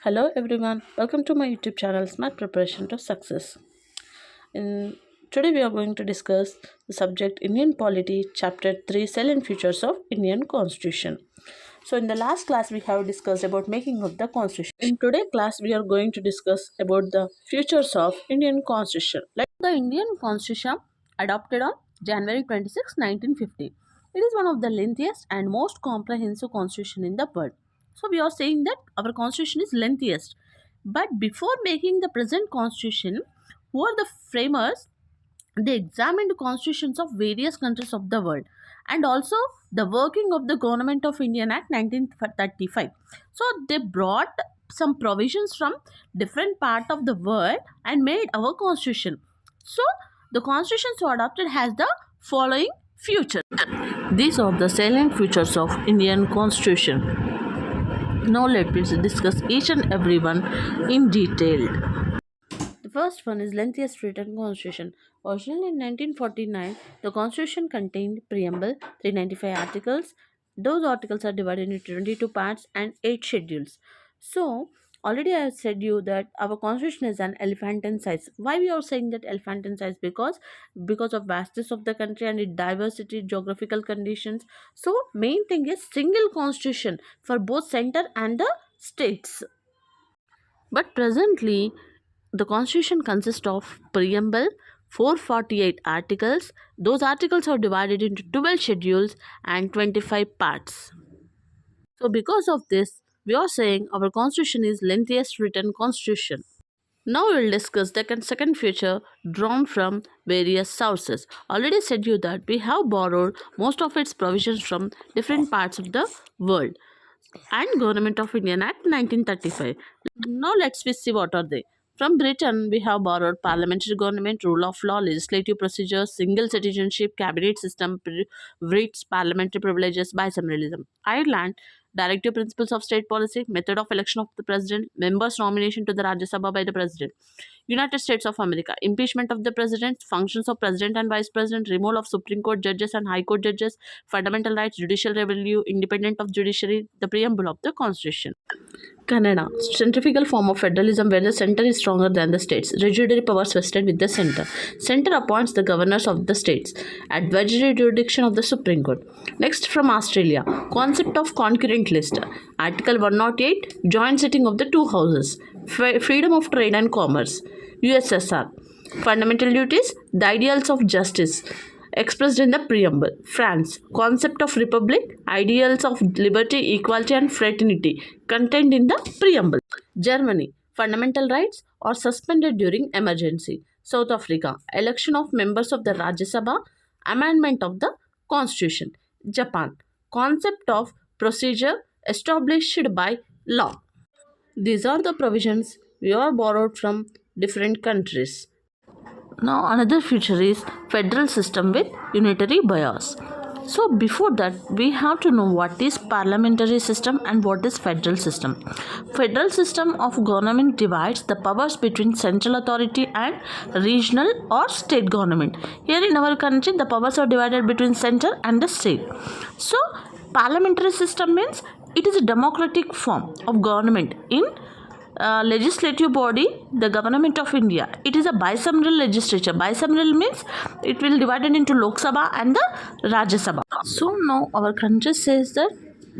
Hello everyone, welcome to my YouTube channel Smart Preparation to Success. In Today we are going to discuss the subject Indian Polity, Chapter 3, Salient Features of Indian Constitution. So in the last class we have discussed about making of the Constitution. In today's class we are going to discuss about the features of Indian Constitution. Like the Indian Constitution adopted on January 26, 1950. It is one of the lengthiest and most comprehensive constitution in the world. So we are saying that our constitution is lengthiest. But before making the present constitution, who are the framers? They examined constitutions of various countries of the world and also the working of the Government of Indian Act 1935. So they brought some provisions from different part of the world and made our constitution. So the constitution so adopted has the following features. These are the salient features of Indian constitution. Now let us discuss each and every one in detail. The first one is lengthiest written constitution. Originally in 1949, the constitution contained preamble, 395 articles. Those articles are divided into 22 parts and 8 schedules. So, already I have said you that our constitution is an elephantine size. Why we are saying that elephantine size? Because of vastness of the country and its diversity, geographical conditions. So, main thing is single constitution for both center and the states. But presently, the constitution consists of preamble, 448 articles. Those articles are divided into 12 schedules and 25 parts. So because of this, we are saying our constitution is lengthiest written constitution. Now we will discuss the second feature drawn from various sources. Already said you that we have borrowed most of its provisions from different parts of the world and Government of Indian Act 1935. Now let's see what are they. From Britain, we have borrowed parliamentary government, rule of law, legislative procedures, single citizenship, cabinet system, writs, parliamentary privileges, bicameralism. Ireland, directive principles of state policy, method of election of the president, members' nomination to the Rajya Sabha by the president. United States of America, impeachment of the president, functions of president and vice president, removal of Supreme Court judges and High Court judges, fundamental rights, judicial review, independent of judiciary, the preamble of the Constitution. Canada, centrifugal form of federalism where the center is stronger than the states. Residuary powers vested with the center. Center appoints the governors of the states. Advisory jurisdiction of the Supreme Court. Next from Australia, concept of concurrent list. Article 108, joint sitting of the two houses. Freedom of trade and commerce. USSR. Fundamental duties, the ideals of justice expressed in the preamble. France, concept of republic, ideals of liberty, equality and fraternity contained in the preamble. Germany, fundamental rights are suspended during emergency. South Africa, election of members of the Rajya Sabha, amendment of the constitution. Japan, concept of procedure established by law. These are the provisions we are borrowed from different countries. Now another feature is federal system with unitary bias. So before that we have to know what is parliamentary system and what is federal system. Federal system of government divides the powers between central authority and regional or state government. Here in our country the powers are divided between center and the state. So parliamentary system means it is a democratic form of government in legislative body, the Government of India. It is a bicameral legislature. Bicameral means it will divided into Lok Sabha and the Rajya Sabha. So now our country says that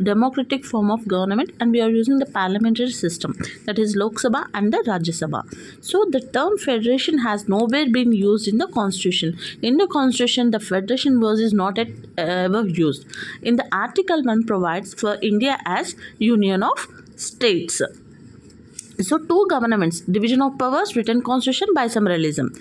democratic form of government and we are using the parliamentary system, that is Lok Sabha and the Rajya Sabha. So the term federation has nowhere been used in the constitution. In the constitution the federation word is not ever used. In the article 1 provides for India as union of states. So two governments, division of powers, written constitution, bicameralism.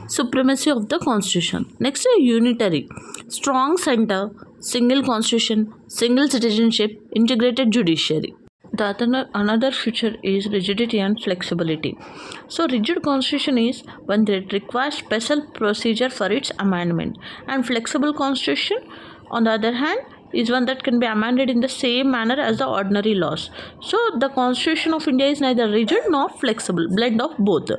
Supremacy of the constitution. Next is unitary, strong center, single constitution, single citizenship, integrated judiciary. Another feature is rigidity and flexibility. So rigid constitution is one that requires special procedure for its amendment, and flexible constitution on the other hand is one that can be amended in the same manner as the ordinary laws. So the Constitution of India is neither rigid nor flexible, blend of both.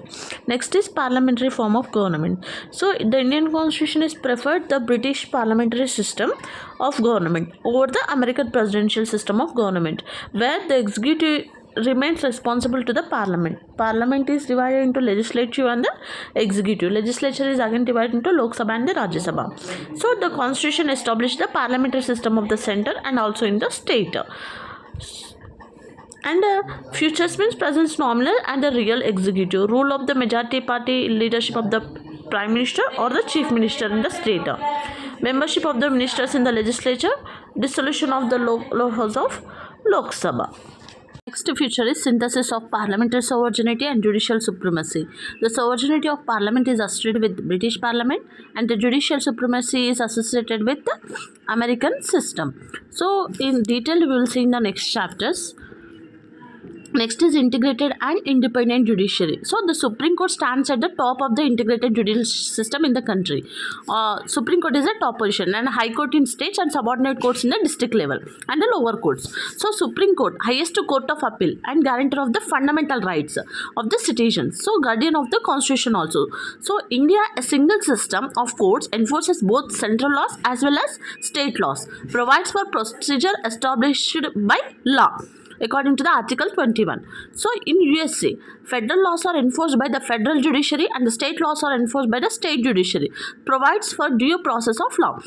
Next is parliamentary form of government. So the Indian Constitution is preferred the British parliamentary system of government over the American presidential system of government, where the executive remains responsible to the parliament. Parliament is divided into legislative and the executive. Legislature is again divided into Lok Sabha and the Rajya Sabha. So the constitution established the parliamentary system of the center and also in the state. And futures means present nominal and the real executive. Rule of the majority party leadership of the prime minister or the chief minister in the state. Membership of the ministers in the legislature. Dissolution of the house of Lok Sabha. Next feature is synthesis of parliamentary sovereignty and judicial supremacy. The sovereignty of parliament is associated with British parliament and the judicial supremacy is associated with the American system. So in detail we will see in the next chapters. Next is integrated and independent judiciary. So the Supreme Court stands at the top of the integrated judicial system in the country. Supreme Court is a top position and High Court in states and subordinate courts in the district level and the lower courts. So Supreme Court, highest court of appeal and guarantor of the fundamental rights of the citizens. So guardian of the constitution also. So India, a single system of courts, enforces both central laws as well as state laws, provides for procedure established by law according to the article 21. So in USA, federal laws are enforced by the federal judiciary and the state laws are enforced by the state judiciary, provides for due process of law.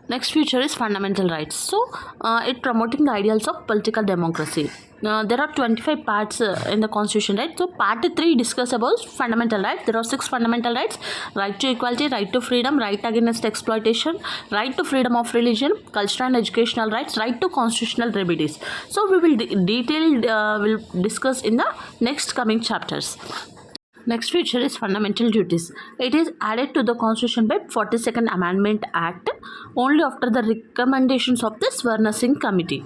Next feature is fundamental rights. So it promoting the ideals of political democracy. There are 25 parts in the constitution, right? So part 3 discuss about fundamental rights. There are 6 fundamental rights: right to equality, right to freedom, right against exploitation, right to freedom of religion, cultural and educational rights, right to constitutional remedies. So we will will discuss in the next coming chapters. Next feature is fundamental duties. It is added to the constitution by 42nd Amendment Act only after the recommendations of the Swarna Singh Committee.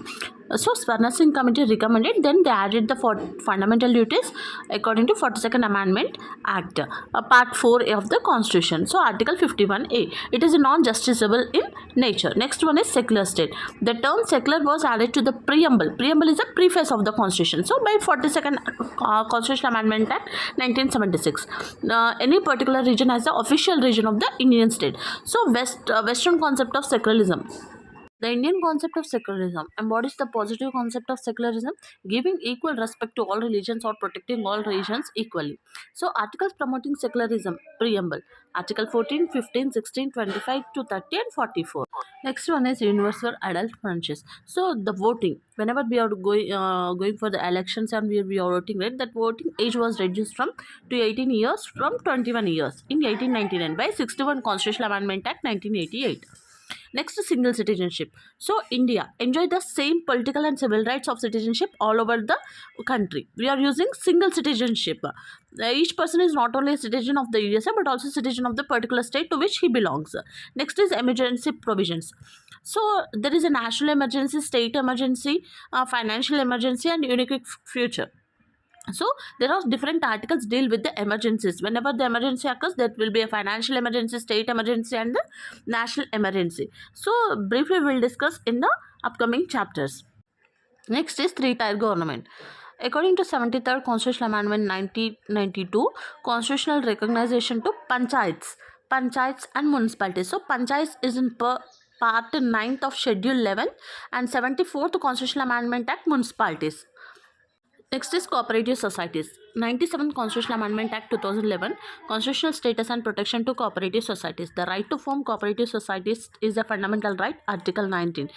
So Swarna Singh Committee recommended, then they added the fundamental duties according to 42nd Amendment Act, part 4 of the constitution. So article 51A, it is non-justiciable in nature. Next one is secular state. The term secular was added to the preamble. Preamble is a preface of the constitution. So by 42nd Constitutional Amendment Act 1976, any particular region has the official region of the Indian state. So Western concept of secularism. The Indian concept of secularism embodies the positive concept of secularism, giving equal respect to all religions or protecting all religions equally. So, articles promoting secularism, preamble, Article 14, 15, 16, 25 to 30 and 44. Next one is universal adult franchise. So, the voting, whenever we are going for the elections and we are voting, right, that voting age was reduced from to 18 years from 21 years in 1899 by 61 Constitutional Amendment Act 1988. Next is single citizenship. So India enjoy the same political and civil rights of citizenship all over the country. We are using single citizenship. Each person is not only a citizen of the USA but also citizen of the particular state to which he belongs. Next is emergency provisions. So there is a national emergency, state emergency, financial emergency and unique future. So there are different articles deal with the emergencies. Whenever the emergency occurs, there will be a financial emergency, state emergency and the national emergency. So briefly we will discuss in the upcoming chapters. Next is three-tier government. According to 73rd Constitutional Amendment 1992, constitutional recognition to panchayats and municipalities. So panchayats is in part 9th of Schedule 11 and 74th Constitutional Amendment Act municipalities. Next is cooperative societies. 97th Constitutional Amendment Act 2011, constitutional status and protection to cooperative societies. The right to form cooperative societies is a fundamental right, Article 19.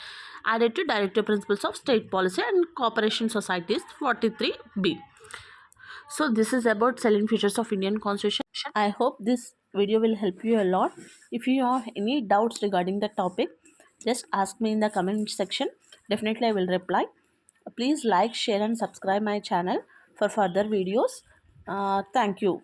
Added to Directive Principles of State Policy and Cooperation Societies, 43B. So this is about Sailent features of Indian Constitution. I hope this video will help you a lot. If you have any doubts regarding the topic, just ask me in the comment section. Definitely I will reply. Please like, share and subscribe my channel for further videos. Thank you.